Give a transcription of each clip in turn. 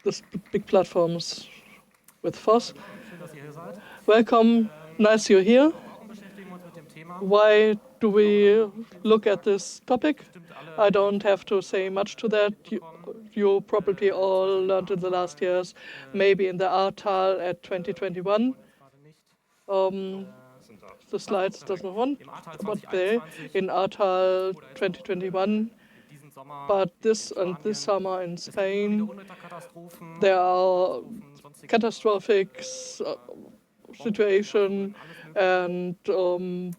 the big platforms with FOSS. Welcome, nice you're here. Why do we look at this topic? I don't have to say much to that. You probably all learned in the last years, maybe in the Ahrtal at 2021. The slides doesn't want, but they in Ahrtal 2021. But this summer in Spain, there are catastrophic situation and World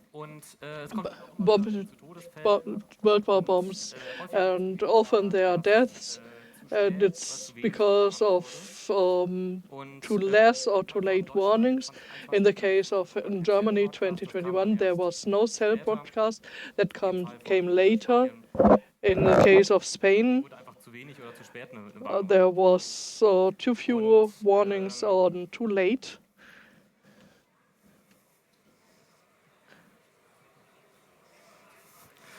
War bombs, and often there are deaths, and it's because of too less or too late warnings. In the case of in Germany 2021, there was no cell broadcast that came later. In the case of Spain, there was too few warnings on too late.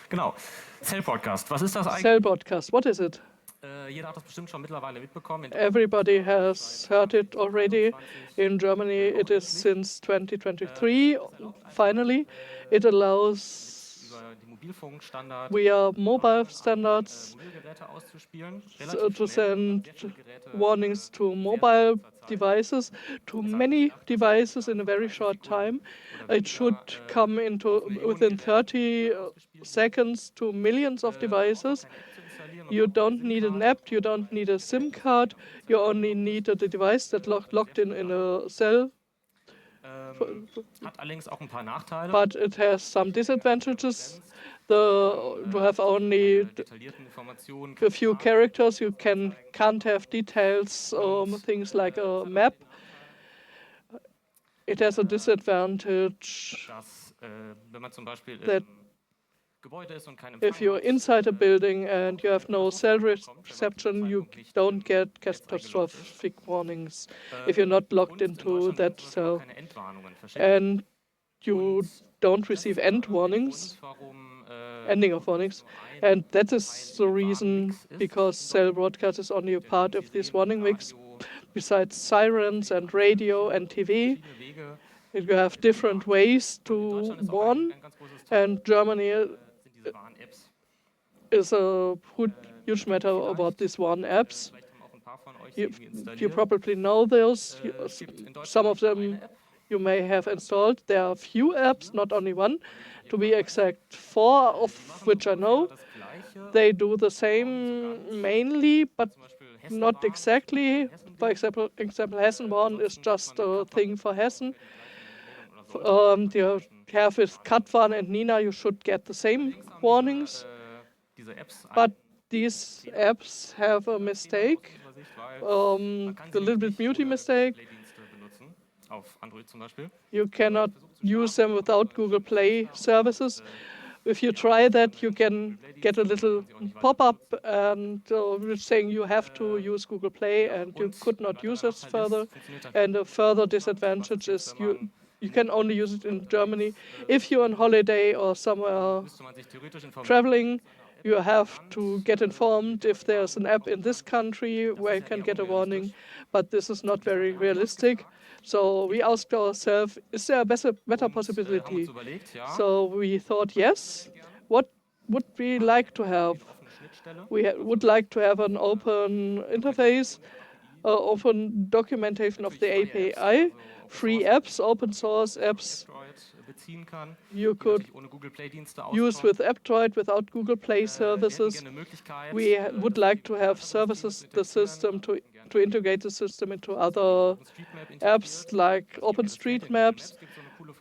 Genau. Cell Broadcast. Was ist das eigentlich? Cell Broadcast, what is it? Jeder hat das bestimmt schon mittlerweile mitbekommen. Everybody has heard it already. In Germany, it is since 2023. Finally, it allows via mobile standards to send warnings to mobile devices, to many devices in a very short time. It should come into within 30 seconds to millions of devices. You don't need an app, you don't need a SIM card, you only need a device that locked in a cell. Hat allerdings auch ein paar Nachteile. But it has some disadvantages. You have only a few characters. You can't have details, things like a map. It has a disadvantage Wenn man zum Beispiel that if you're inside a building and you have no cell reception, you don't get catastrophic warnings if you're not logged into that cell. And you don't receive ending of warnings. And that is the reason, because Cell Broadcast is only a part of this warning mix. Besides sirens and radio and TV, you have different ways to warn. And Germany is a huge matter about these warn apps. You probably know those. Some of them you may have installed. There are few apps, not only one. To be exact, 4 of which I know. They do the same mainly, but not exactly. For example, Hessen-Warn is just a thing for Hessen. You have with Katwan and Nina, you should get the same warnings. But these apps have a mistake, a little bit beauty mistake. You cannot use them without Google Play services. If you try that, you can get a little pop-up and saying you have to use Google Play, and you could not use it further. And a further disadvantage is you can only use it in Germany. If you're on holiday or somewhere traveling, you have to get informed if there's an app in this country where you can get a warning, but this is not very realistic. So we asked ourselves, is there a better possibility? So we thought, yes. What would we like to have? We would like to have an open interface, open documentation of the API, free apps, open source apps you could use with Aptoid without Google Play services. We would like to have services, the system to integrate the system into other apps like OpenStreetMaps.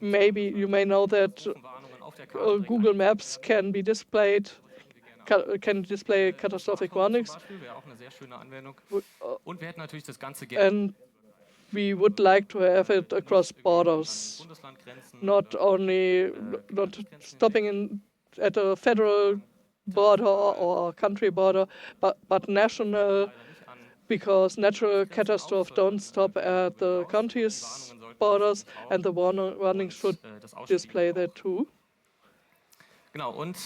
Maybe you may know that Google Maps can be displayed, can display catastrophic warnings. And we would like to have it across borders, not stopping at a federal border or a country border, but national, because natural catastrophes don't stop at the country's borders, and the warning should display that too. Genau, und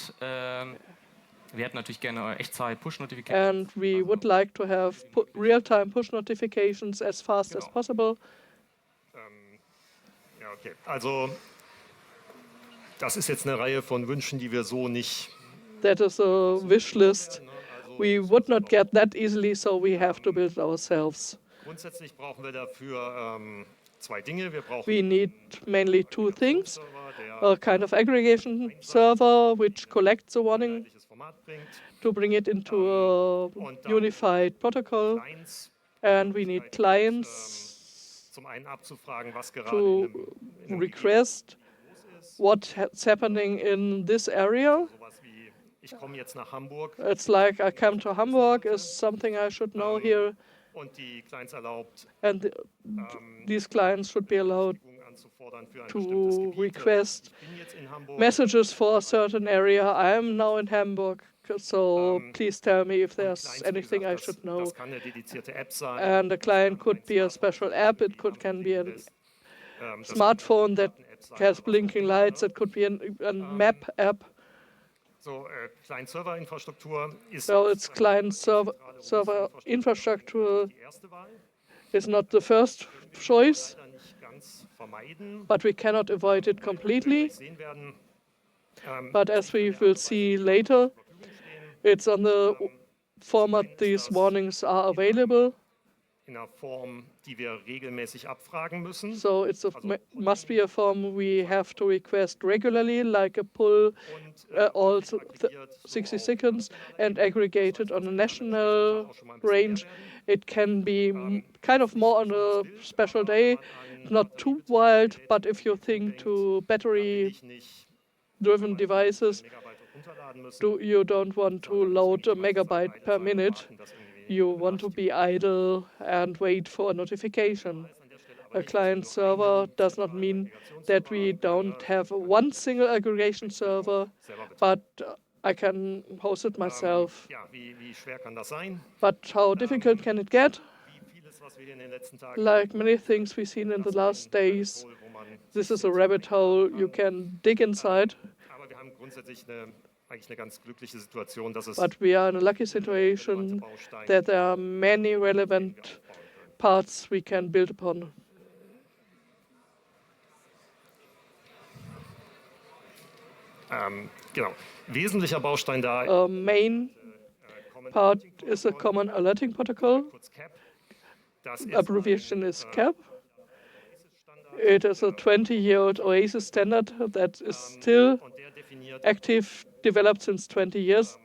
Wir hätten natürlich gerne Echtzeit-Push-Notifications. And we would like to have real-time push notifications as fast as possible. Ja, okay. Also das ist jetzt eine Reihe von Wünschen, die wir so nicht. That is a wish list. We would not get that easily, so we have to build it ourselves. Grundsätzlich brauchen wir dafür zwei Dinge. Wir brauchen We need mainly two things. A kind of aggregation server which collects the warning einheitliches Format bringt, to bring it into a unified protocol. Clients, And we need clients zum einen abzufragen, was gerade to in einem request what's happening in this area. sowas wie, ich komme jetzt nach Hamburg It's like I come to Hamburg is something I should know here. und die Clients erlaubt, And these clients should be allowed anzufordern für ein to bestimmtes Gebiet. request Ich bin jetzt in Hamburg. messages for a certain area. I am now in Hamburg, so please tell me if there's Clients, wie anything I gesagt, should know. Das kann eine dedizierte App sein. And a client could be a special app. It can be a smartphone that has blinking lights. It could be a map app. So, Client-Server-Infrastruktur ist So it's client-server infrastructure die erste Wahl. is not the first choice, Leider nicht ganz vermeiden. but we cannot avoid it completely. Sehen werden, But as we will see later, it's on the format these warnings are available. in einer Form, die wir regelmäßig abfragen müssen. So it's must be a form we have to request regularly, like a pull all 60 seconds and aggregated on a national range. It can be kind of more on a special day, not too wild, but if you think to battery-driven devices, you don't want to load a megabyte per minute. You want to be idle and wait for a notification. A client server does not mean that we don't have one single aggregation server, but I can host it myself. Ja, wie schwer kann das sein? But how difficult can it get? Wie vieles, was wir in den letzten Tagen Like many things we've seen in the last days, wo man, this is a rabbit hole you can dig inside. aber wir haben grundsätzlich eigentlich eine ganz glückliche Situation, dass es But we are in a lucky situation that there are many relevant parts we can build upon. genau, wesentlicher Baustein da A main part is a common alerting protocol. kurz CAP. Das ist Abbreviation is CAP. It is a 20-year-old OASIS standard that is still und der definiert active, developed since 20 years,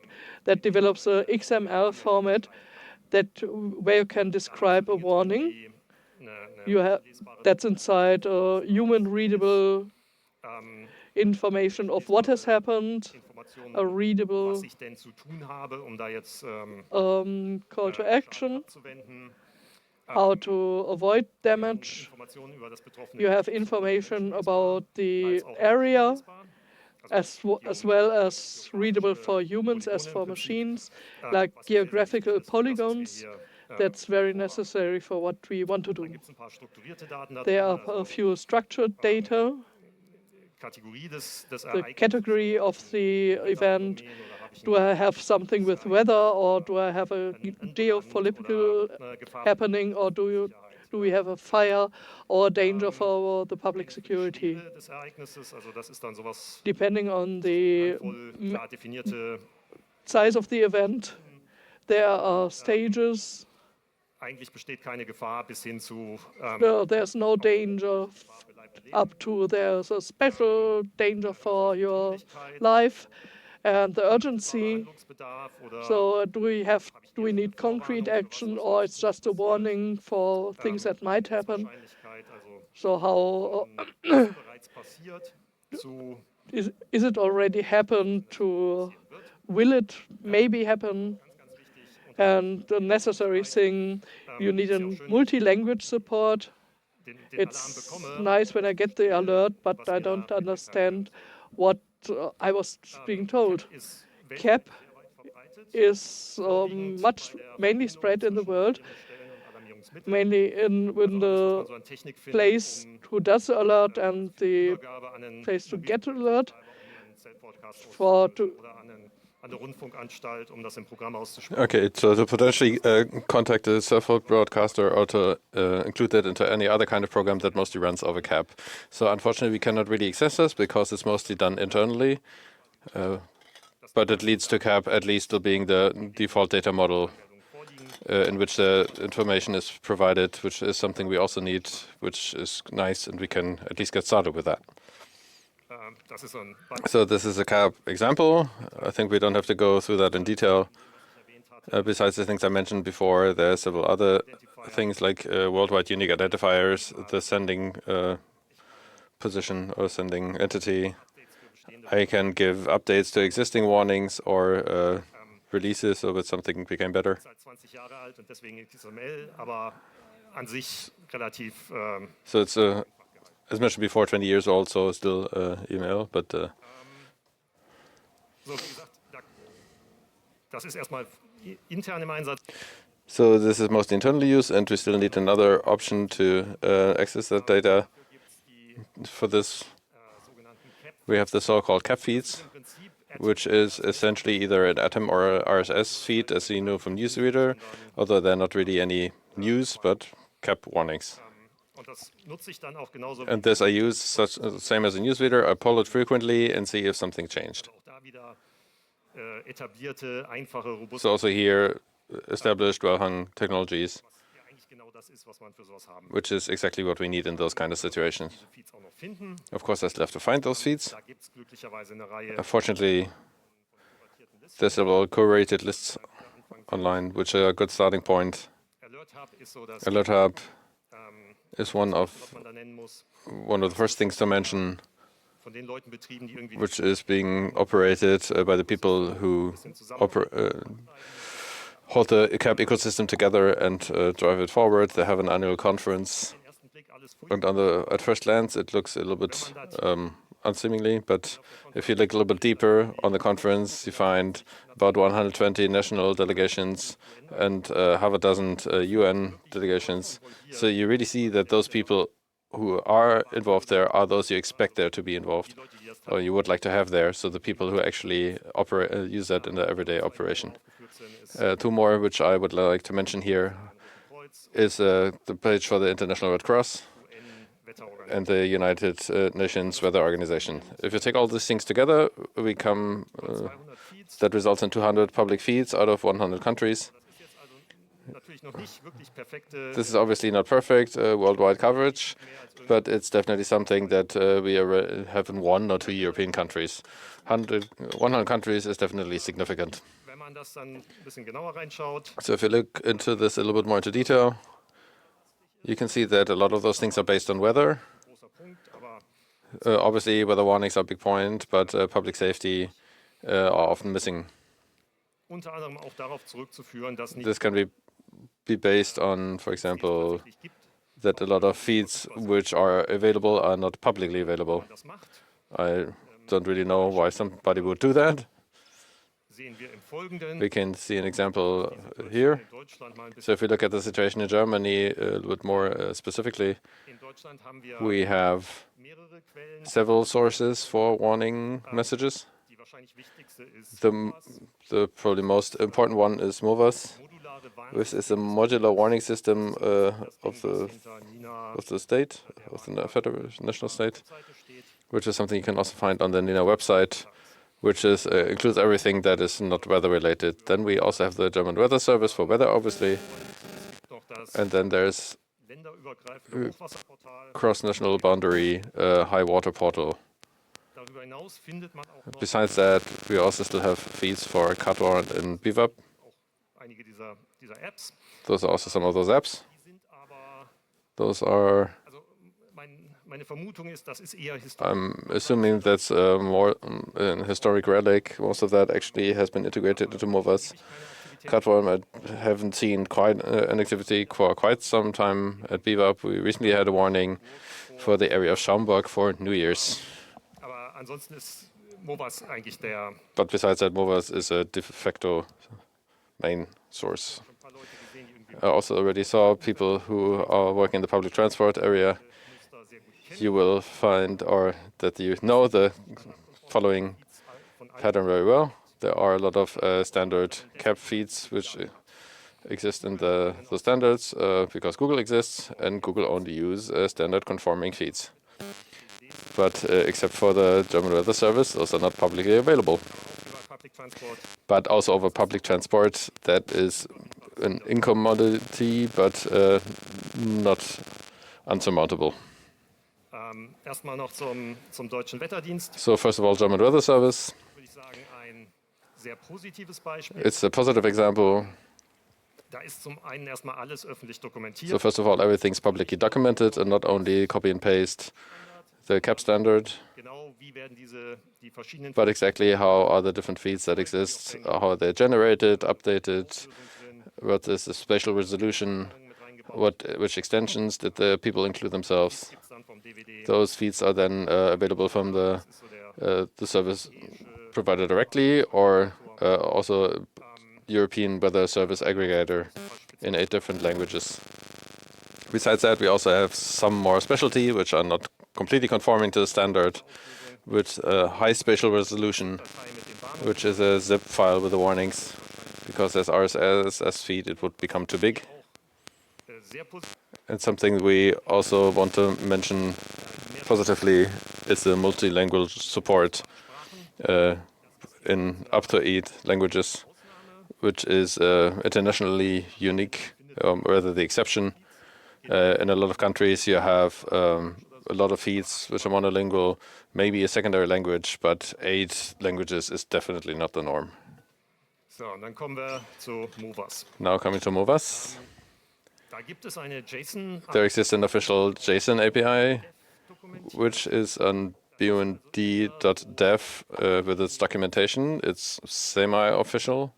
that develops a XML format where you can describe a warning. That's inside a human-readable information of what has happened, a readable was ich denn zu tun habe, da jetzt call to action, abzuwenden. how to avoid damage. Informationen über das betroffene You have information about the area, as well as readable for humans as for machines, like geographical polygons. That's very necessary for what we want to do. gibt's ein paar strukturierte Daten dazu, There are a few structured data, Kategorie des the Ereignisses. category of the event. Do I have something with weather, or do I have a geopolitical happening, or do we have a fire or a danger for the public security? Des Ereignisses, also das ist dann sowas Depending on the voll klar definierte. size of the event, there are stages. Eigentlich besteht keine Gefahr bis hin zu There's no danger up to there's a special danger for your life and the urgency. Handlungsbedarf oder So do we need concrete action, or it's just a warning for things that might happen? Wahrscheinlichkeit, also So how bereits passiert zu is it already happened to? Will it maybe happen? And the necessary thing, you need a multi-language support. den Alarm It's bekomme. nice when I get the alert, but I don't understand what I was being told. Ist CAP verbreitet. is mainly spread in the world, mainly in the So eine Technik findet, place who does the alert and the Übergabe an einen place to get alert Cell Broadcast for oder an einen an der Rundfunkanstalt, das im Programm auszusprechen. Okay, so to potentially contact the cell broadcaster or to include that into any other kind of program that mostly runs over CAP. So unfortunately, we cannot really access this because it's mostly done internally, but it leads to CAP at least still being the default data model in which the information is provided, which is something we also need, which is nice, and we can at least get started with that. So this is a CAP example. I think we don't have to go through that in detail. Besides the things I mentioned before, there are several other things like worldwide unique identifiers, the sending position or sending entity. I can give updates to existing warnings or releases, so that something became better. So it's as mentioned before, 20 years old, so still email, but so this is mostly internally used, and we still need another option to access that data. For this, we have the so-called CAP feeds, which is essentially either an Atom or an RSS feed, as you know from newsreader, although they're not really any news, but CAP warnings. And this I use same as a newsreader. I pull it frequently and see if something changed. So also here, established, well-hung technologies, which is exactly what we need in those kind of situations. Of course, I still have to find those feeds. Unfortunately, there's several curated lists online, which are a good starting point. Alert Hub is one of the first things to mention, which is being operated by the people who hold the CAP ecosystem together and drive it forward. They have an annual conference, and at first glance, it looks a little bit unseemingly, but if you look a little bit deeper on the conference, you find about 120 national delegations and half a dozen UN delegations. So you really see that those people who are involved there are those you expect there to be involved, or you would like to have there, so the people who actually use that in the everyday operation. Two more which I would like to mention here is the page for the International Red Cross and the United Nations Weather Organization. If you take all these things together, we come, that results in 200 public feeds out of 100 countries. This is obviously not perfect worldwide coverage, but it's definitely something that we have in 1 or 2 European countries. 100 countries is definitely significant. So if you look into this a little bit more into detail, you can see that a lot of those things are based on weather. Obviously, weather warnings are a big point, but public safety are often missing. This can be based on, for example, that a lot of feeds which are available are not publicly available. I don't really know why somebody would do that. We can see an example here. So if we look at the situation in Germany a little bit more specifically, we have several sources for warning messages. The probably most important one is MOVAS, which is a modular warning system of the state, of the federal national state, which is something you can also find on the NINA website, which is includes everything that is not weather related. Then we also have the German Weather Service for weather, obviously, and then there's cross-national boundary high water portal. Besides that, we also still have feeds for Kator and BVAP. Those are also some of those apps. Those are, I'm assuming that's more an historic relic. Most of that actually has been integrated into MOVAS. Kator, I haven't seen quite an activity for quite some time at BVAP. We recently had a warning for the area of Schaumburg for New Year's. But besides that, MOVAS is a de facto main source. I also already saw people who are working in the public transport area. You will find, or that you know the following pattern very well. There are a lot of standard cap feeds which exist in the standards because Google exists, and Google only use standard conforming feeds. But except for the German Weather Service, those are not publicly available. But also over public transport, that is an incommodity, but not unsurmountable. Erstmal noch zum deutschen Wetterdienst. So first of all, German Weather Service. Würde ich sagen, ein sehr positives Beispiel. It's a positive example. Da ist zum einen erstmal alles öffentlich dokumentiert. So first of all, everything's publicly documented and not only copy and paste the CAP standard, Genau, wie werden die verschiedenen but exactly how are the different feeds that exist, how they're generated, updated, what is the spatial resolution, which extensions did the people include themselves. Those feeds are then available from the service provider directly, or also European Weather Service aggregator in 8 different languages. Besides that, we also have some more specialty, which are not completely conforming to the standard, with high spatial resolution, which is a zip file with the warnings. Because as RSS feed, it would become too big. And something we also want to mention positively is the multilingual support in up to 8 languages, which is internationally unique, rather the exception. In a lot of countries, you have a lot of feeds which are monolingual, maybe a secondary language, but 8 languages is definitely not the norm. So, und dann kommen wir zu MOVAs. Now coming to MOVAs. Da gibt es eine JSON. There exists an official JSON API, which is on bund.dev with its documentation. It's semi-official.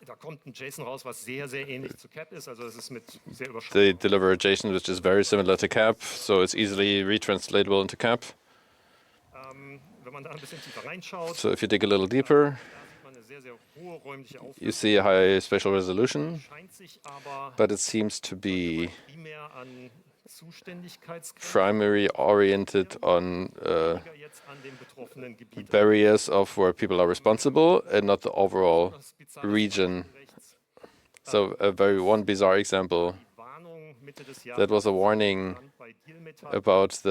Da kommt ein JSON raus, was sehr, sehr ähnlich zu CAP ist. Also es ist mit sehr überschaubar. They deliver a JSON which is very similar to CAP, so it's easily retranslatable into CAP. Wenn man da ein bisschen tiefer reinschaut, So if you dig a little deeper, sieht man eine sehr, sehr hohe räumliche you see a high spatial resolution, scheint sich aber but it seems to be primär an Zuständigkeitsgrenzen primarily oriented on jetzt an dem betroffenen Gebiet. barriers of where people are responsible and not the overall region. So one bizarre example, Warnung Mitte des that Jahres was a warning bei Diehlmetall, about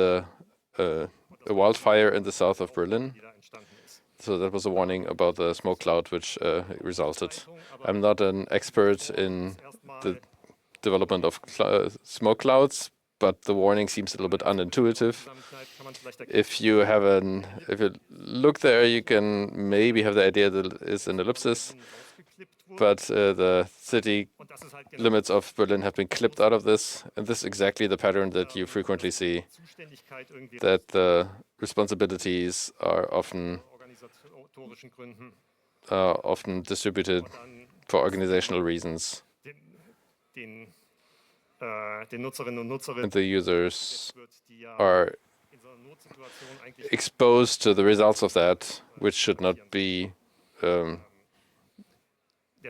a wildfire in the south of Berlin. die da entstanden ist. So that was a warning about the smoke cloud which resulted. I'm not an expert in the development of smoke clouds, but the warning seems a little bit unintuitive. Damit kann man vielleicht erkennen, If you look there, you can maybe have the idea that it is an ellipsis, rausgeklippt wurde. but the city Und das ist halt genau limits of Berlin have been clipped out of this, and this is exactly the pattern that you frequently see, Zuständigkeit irgendwie that the responsibilities are often organisatorischen Gründen distributed dann for organizational reasons, den Nutzerinnen und Nutzern and the users wird, die ja are in so einer Notsituation eigentlich exposed to the results of that, which should not be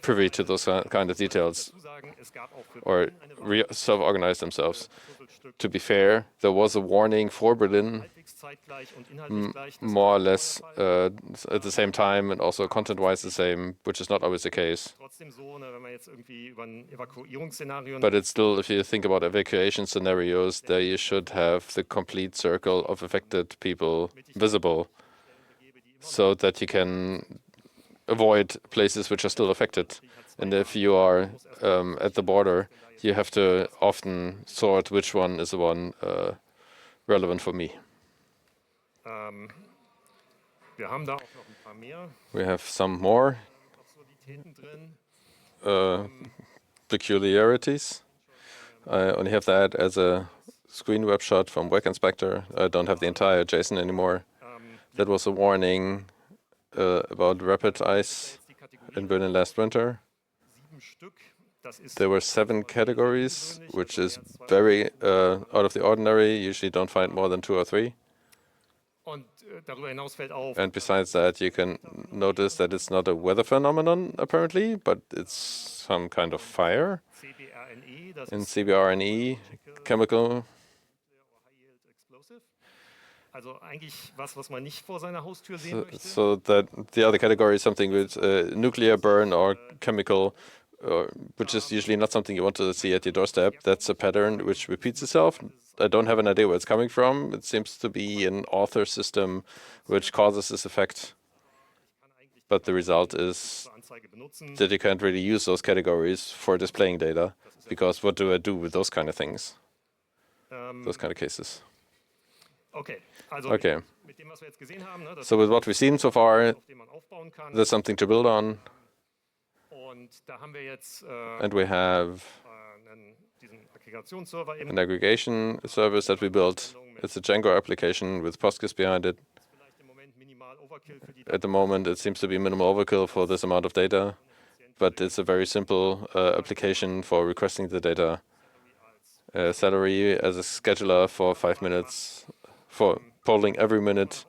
privy to those kind of details sagen, es gab auch für or self-organize themselves. To be fair, there was a warning for Berlin halbwegs zeitgleich und inhaltlich gleich. Das more or less at the same time and also content-wise the same, which is not always the case. trotzdem so, ne, wenn man jetzt irgendwie über ein Evakuierungsszenario But it's still, if you think about evacuation scenarios, there you should have the complete circle of affected people visible so that you can avoid places which are still affected. And if you are at the border, you have to often sort which one is the one relevant for me. wir haben da auch noch ein paar mehr We have some more Absurditäten drin. peculiarities. I only have that as a screen web shot from Web Inspector. I don't have the entire JSON anymore. That was a warning about rapid ice Die Kategorie in Berlin last winter. 7 Stück. Das ist There were 7 categories, which is very out of the ordinary. Usually don't find more than 2 or 3. und darüber hinaus fällt auf, And besides that, you can notice that it's not a weather phenomenon, apparently, but it's some kind of fire CBRNE, das in ist CBRNE, chemical. High Yield Explosive. Also eigentlich was man nicht vor seiner Haustür sehen möchte. So that the other category is something with nuclear burn or chemical, which is usually not something you want to see at your doorstep. That's a pattern which repeats itself. I don't have an idea where it's coming from. It seems to be an author system which causes this effect. But the result is that you can't really use those categories for displaying data, because what do I do with those kind of things, those kind of cases? Okay. Mit dem, was wir jetzt gesehen haben, ne, So with what we've seen so far, auf dem man aufbauen kann. there's something to build on. Und da haben wir jetzt And we have diesen Aggregationsserver eben. an aggregation service that we built. It's a Django application with PostGIS behind it. Vielleicht im Moment minimal Overkill für die At the moment, it seems to be minimal overkill for this amount of data, but it's a very simple application for requesting the data. Salary as a scheduler for 5 minutes, for polling every minute.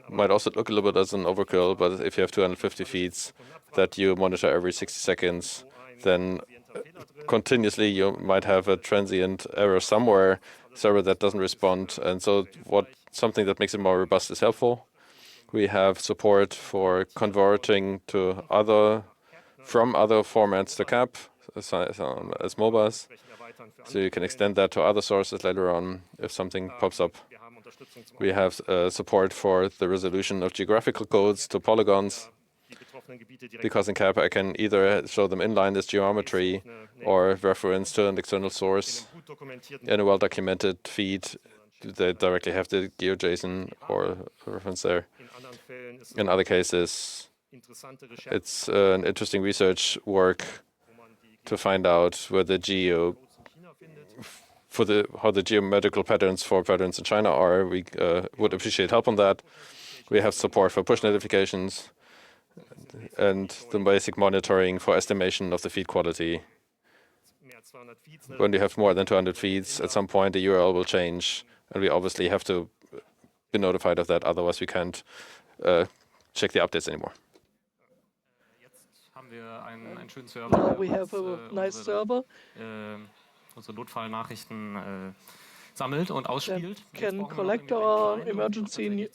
Might also look a little bit as an overkill, but if you have 250 feeds that you monitor every 60 seconds, then continuously you might have a transient error somewhere, server that doesn't respond. And so something that makes it more robust is helpful. We have support for converting to from other formats to CAP as MOBAs. So you can extend that to other sources later on if something pops up. We have support for the resolution of geographical codes to polygons, because in CAP I can either show them inline as geometry or reference to an external source. In a well-documented feed, they directly have the GeoJSON or a reference there. In other cases, it's an interesting research work to find out where the how the geometrical patterns for patterns in China are. We would appreciate help on that. We have support for push notifications and the basic monitoring for estimation of the feed quality. When you have more than 200 feeds, at some point the URL will change, and we obviously have to be notified of that, otherwise we can't check the updates anymore. Now we have a nice server unsere Notfallnachrichten sammelt und that ausspielt. can collect our emergency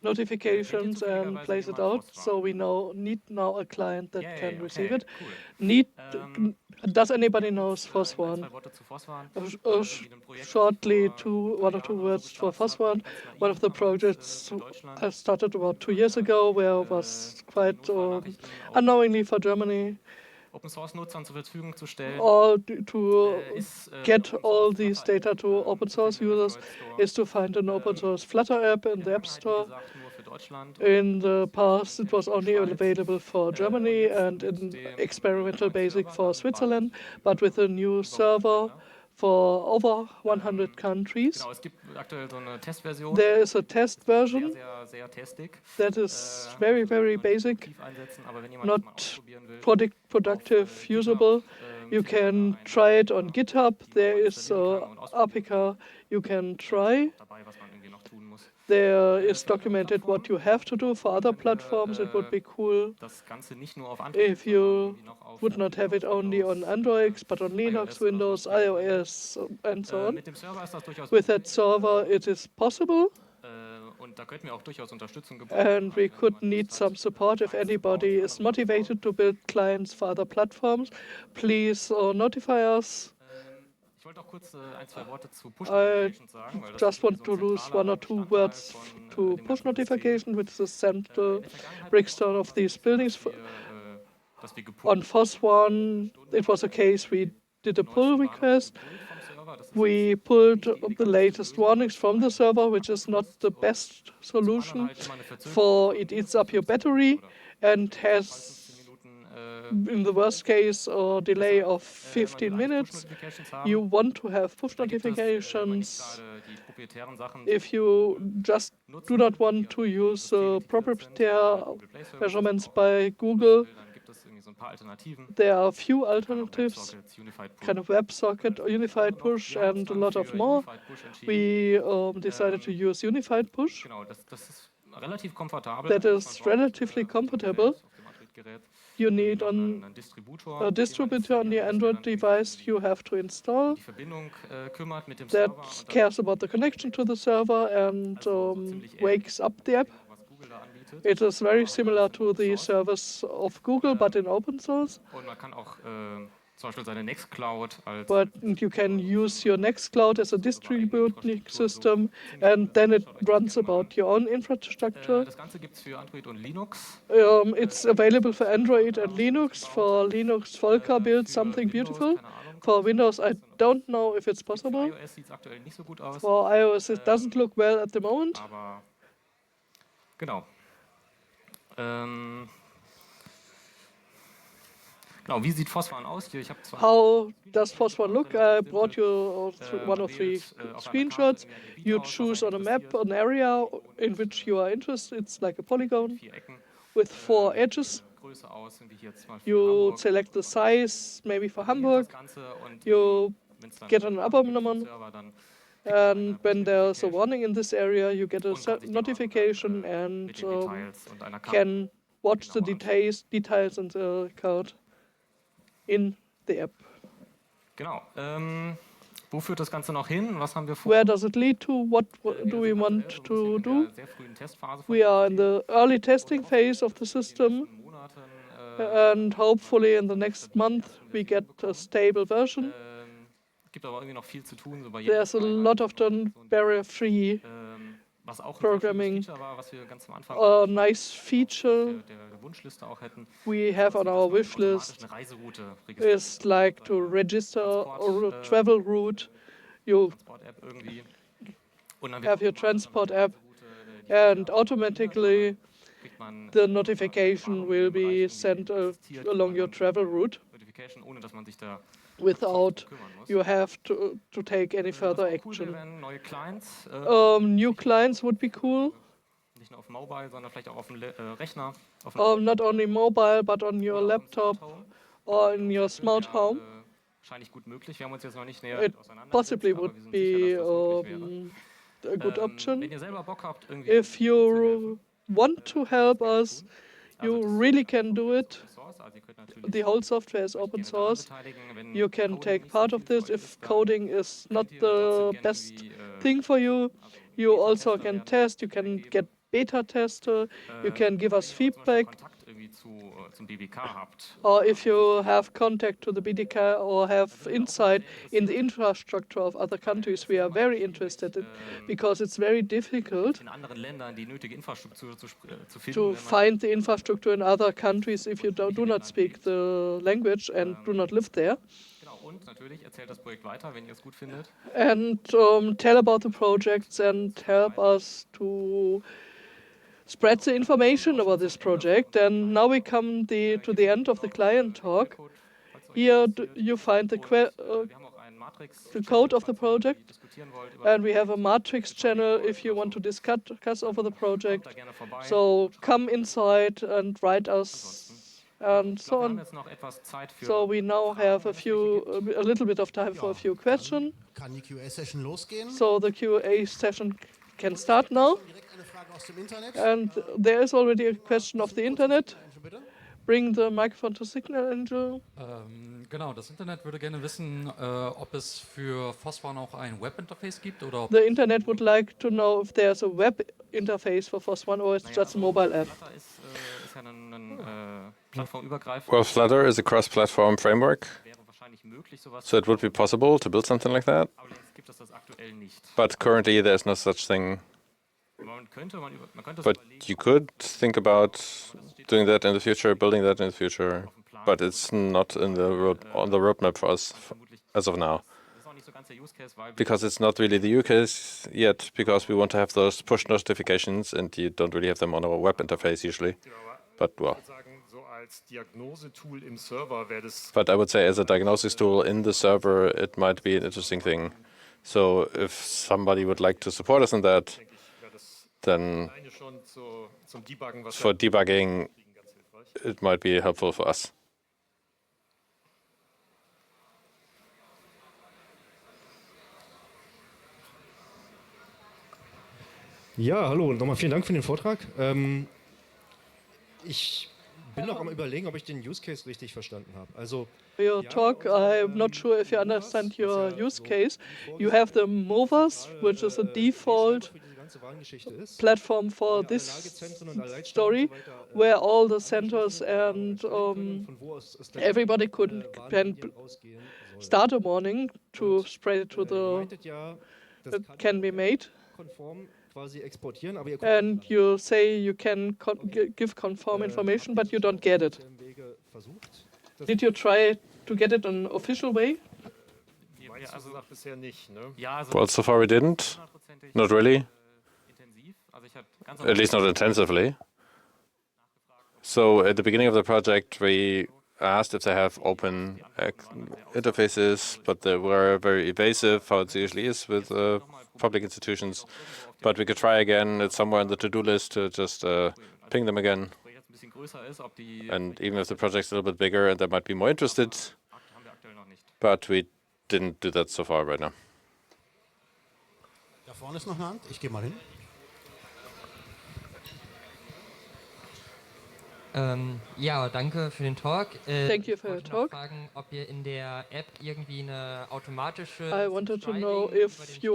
notifications and place it out. So we need now a client that can receive it. Does anybody knows FOSS1? Shortly, one or two words for FOSS1. One of the projects I started about 2 years ago, where it was quite unknowingly for Germany. Open-Source-Nutzern zur Verfügung zu stellen. To get all these data to open-source users is to find an open-source Flutter app in the App Store. In the past, it was only available for Germany and in experimental basic for Switzerland, but with a new server for over 100 countries. There is a test version that is very, very basic, not productive, usable. You can try it on GitHub. There is an APK you can try. There is documented what you have to do for other platforms. It would be cool if you would not have it only on Android, but on Linux, Windows, iOS, and so on. With that server, it is possible. And we could need some support. If anybody is motivated to build clients for other platforms, please notify us. I just want to lose 1 or 2 words to push notification, which is the central brickstone of these buildings. On FOSS1, it was a case we did a pull request. We pulled the latest warnings from the server, which is not the best solution, for it eats up your battery and has, in the worst case, a delay of 15 minutes. You want to have push notifications. If you just do not want to use proprietary measurements by Google, there are a few alternatives, kind of WebSocket, Unified Push, and a lot of more. We decided to use Unified Push. That is relatively comfortable. you need on a distributor on the Android device you have to install that cares about the connection to the server and wakes up the app. It is very similar to the service of Google, but in open source. But you can use your Nextcloud as a distributing system, and then it runs about your own infrastructure. It's available for Android and Linux. For Linux, Volker built something beautiful. For Windows, I don't know if it's possible. For iOS, it doesn't look well at the moment. Genau. Genau, wie sieht FOSS aus? Hier, ich habe zwar How does FOSS look? I brought you one or three screenshots. You choose on a map an area in which you are interested. It's like a polygon with 4 edges. You select the size, maybe for Hamburg. You get an Abonnement. And when there's a warning in this area, you get a notification and can watch the details in the code in the app. Genau. Wo führt das Ganze noch hin? Was haben wir vor? Where does it lead to? What do we want to do? We are in the early testing phase of the system, and hopefully in the next month we get a stable version. There's a lot of done barrier-free programming. A nice feature we have on our wish list is like to register a travel route. You have your transport app, and automatically the notification will be sent along your travel route without you have to take any further action. New clients would be cool. Not only mobile, but on your laptop or in your smart home. It possibly would be a good option. If you want to help us, you really can do it. The whole software is open source. You can take part of this. If coding is not the best thing for you, you also can test. You can get beta tester. You can give us feedback. Or if you have contact to the BDK or have insight in the infrastructure of other countries, we are very interested in, because it's very difficult to find the infrastructure in other countries if you do not speak the language and do not live there. And tell about the projects and help us to spread the information about this project. And now we come to the end of the client talk. Here you find the code of the project, and we have a matrix channel if you want to discuss over the project. So come inside and write us and so on. So we now have a little bit of time for a few questions. Kann die QA-Session losgehen? So the QA session can start now. And there is already a question of the internet. Bring the microphone to Signal, Angel. Genau, das Internet würde gerne wissen, ob es für FOSS-Warn auch ein Webinterface gibt oder ob The internet would like to know if there's a web interface for FOSS or it's just a mobile app. Well, Flutter is a cross-platform framework, so it would be possible to build something like that. But currently there's no such thing. But you could think about doing that in the future, building that in the future, but it's not on the roadmap for us as of now. Because it's not really the use case yet, because we want to have those push notifications, and you don't really have them on a web interface usually. But well. But I would say as a diagnosis tool in the server, it might be an interesting thing. So if somebody would like to support us in that, then for debugging, it might be helpful for us. Ja, hallo, nochmal vielen Dank für den Vortrag. Ich bin noch am Überlegen, ob ich den Use Case richtig verstanden habe. Also Your talk, I'm not sure if you understand your use case. You have the movers, which is a default platform for this story, where all the centers and everybody can start a warning to spread it to the that can be made. And you say you can give conform information, but you don't get it. Did you try to get it an official way? Well, so far we didn't. Not really. At least not intensively. So at the beginning of the project, we asked if they have open interfaces, but they were very evasive, how it usually is with public institutions. But we could try again. It's somewhere on the to-do list to just ping them again. And even if the project's a little bit bigger and they might be more interested, but we didn't do that so far right now. Da vorne ist noch eine Hand. Ich gehe mal hin. Ja, danke für den Talk. Thank you for your talk. Fragen, ob ihr in der App irgendwie eine automatische I wanted to know if you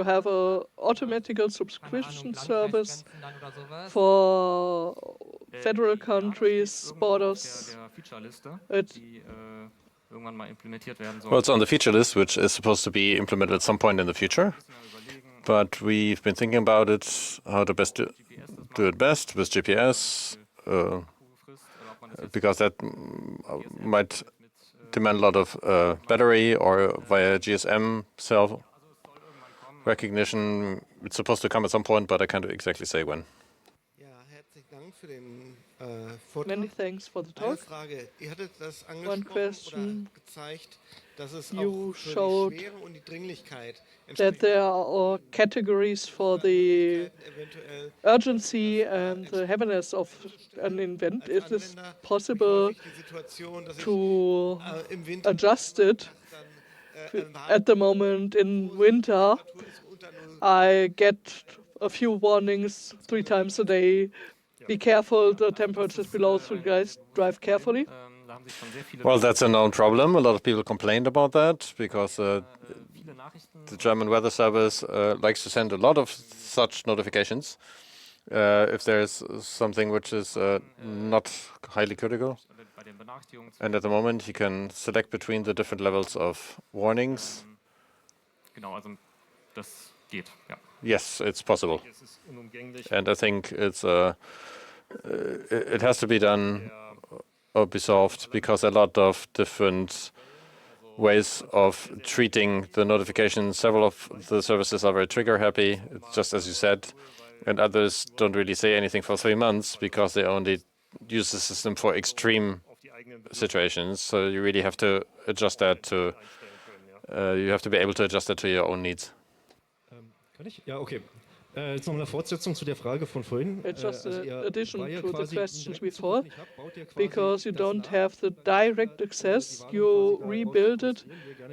have a automatical subscription service for federal countries, borders. Well, it's on the feature list, which is supposed to be implemented at some point in the future. But we've been thinking about it, how to best do it best with GPS. Because that might demand a lot of battery, or via GSM cell recognition. It's supposed to come at some point, but I can't exactly say when. Many thanks for the talk. One question. You showed that there are categories for the urgency and the heaviness of an event. Is it possible to adjust it? At the moment in winter, I get a few warnings 3 times a day. Be careful, the temperature is below 3 degrees, drive carefully. Well, that's a known problem. A lot of people complained about that because the German Weather Service likes to send a lot of such notifications if there's something which is not highly critical. And at the moment, you can select between the different levels of warnings. Yes, it's possible. And I think it has to be done or be solved because a lot of different ways of treating the notifications. Several of the services are very trigger happy, just as you said, and others don't really say anything for 3 months because they only use the system for extreme situations. So you really have to adjust that to, you have to be able to adjust that to your own needs. Kann ich? Ja, okay. Jetzt noch eine Fortsetzung zu der Frage von vorhin. It's just an addition to the questions before, because you don't have the direct access, you rebuild it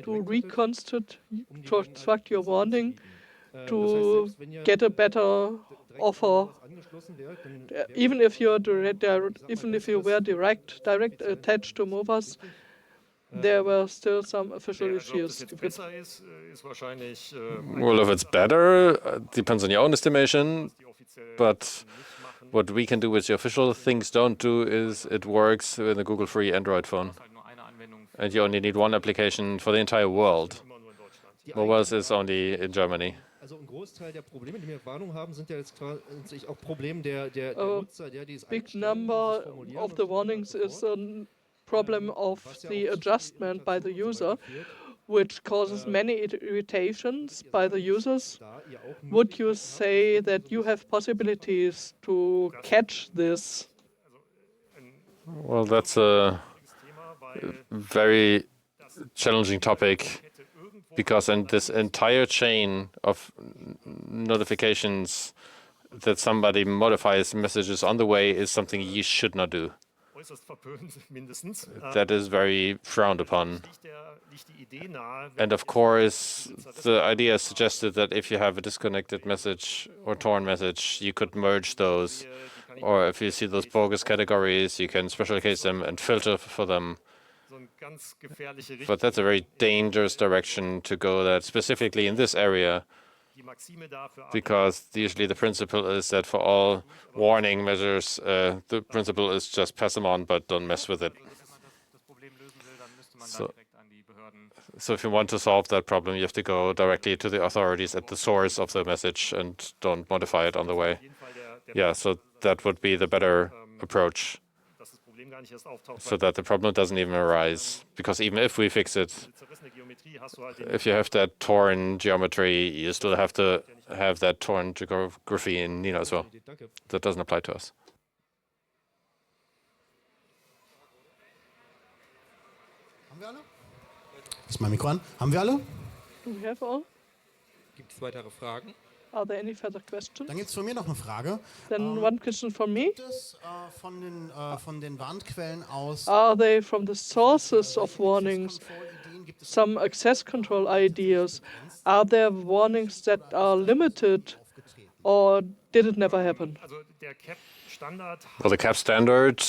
to reconstruct your warning to get a better offer. Even if you were direct attached to movers, there were still some official issues. Well, if it's better, depends on your own estimation. But what we can do with the official things don't do is it works with a Google free Android phone. And you only need one application for the entire world. Mobile is only in Germany. Also ein Großteil der Probleme, die wir Warnung haben, sind ja jetzt tatsächlich auch Problem der Nutzer, die es big number of the warnings is a problem of the adjustment by the user, which causes many irritations by the users. Would you say that you have possibilities to catch this? Well, that's a very challenging topic, because in this entire chain of notifications that somebody modifies messages on the way is something you should not do. That is very frowned upon. And of course, the idea suggested that if you have a disconnected message or torn message, you could merge those Or if you see those bogus categories, you can special case them and filter for them. But that's a very dangerous direction to go, that specifically in this area, because usually the principle is that for all warning measures, the principle is just pass them on, but don't mess with it. So if you want to solve that problem, you have to go directly to the authorities at the source of the message and don't modify it on the way. Yeah, so that would be the better approach, so that the problem doesn't even arise. Because even if we fix it, if you have that torn geometry, you still have to have that torn geography in Nina as well. That doesn't apply to us. Haben wir alle? Ist mein Mikro an? Haben wir alle? Do we have all? Gibt es weitere Fragen? Are there any further questions? Dann gibt es von mir noch eine Frage. Then one question from me. Gibt es von den Warnquellen aus Are they from the sources of warnings some access control ideas? Are there warnings that are limited, or did it never happen? Well, the CAP standard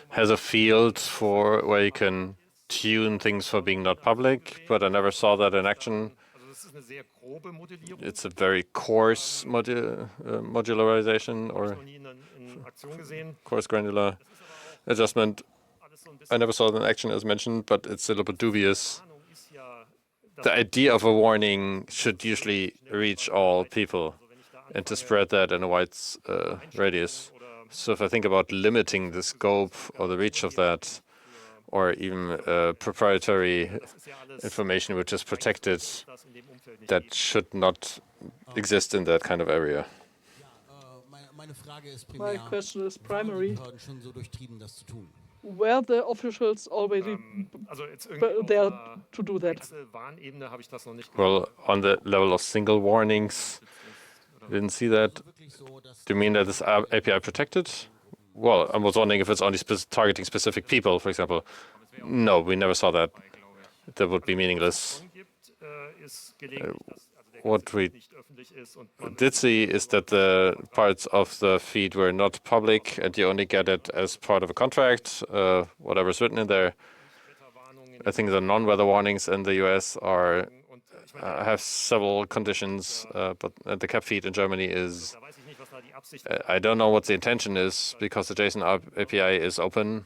has a field for where you can tune things for being not public, but I never saw that in action. It's a very coarse modularization or coarse granular adjustment. I never saw it in action as mentioned, but it's a little bit dubious. The idea of a warning should usually reach all people and to spread that in a wide radius. So if I think about limiting the scope or the reach of that, or even proprietary information which is protected, that should not exist in that kind of area. My question is primary. Behörden schon so durchtrieben, das zu tun? Were the officials already there to do that? Well, on the level of single warnings, didn't see that. Do you mean that is API protected? Well, I was wondering if it's only targeting specific people, for example. No, we never saw that. That would be meaningless. What we did see is that the parts of the feed were not public, and you only get it as part of a contract, whatever's written in there. I think the non-weather warnings in the US are have several conditions, but the CAP feed in Germany is, I don't know what the intention is, because the JSON API is open,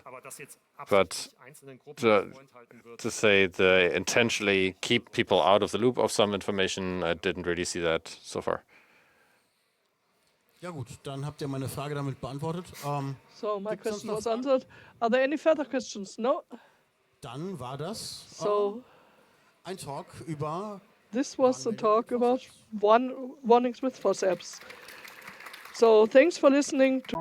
but to say they intentionally keep people out of the loop of some information, I didn't really see that so far. Ja gut, dann habt ihr meine Frage damit beantwortet. So my question was answered. Are there any further questions? No? Dann war das So ein Talk über this was a talk about warnings with FOSS apps. So thanks for listening to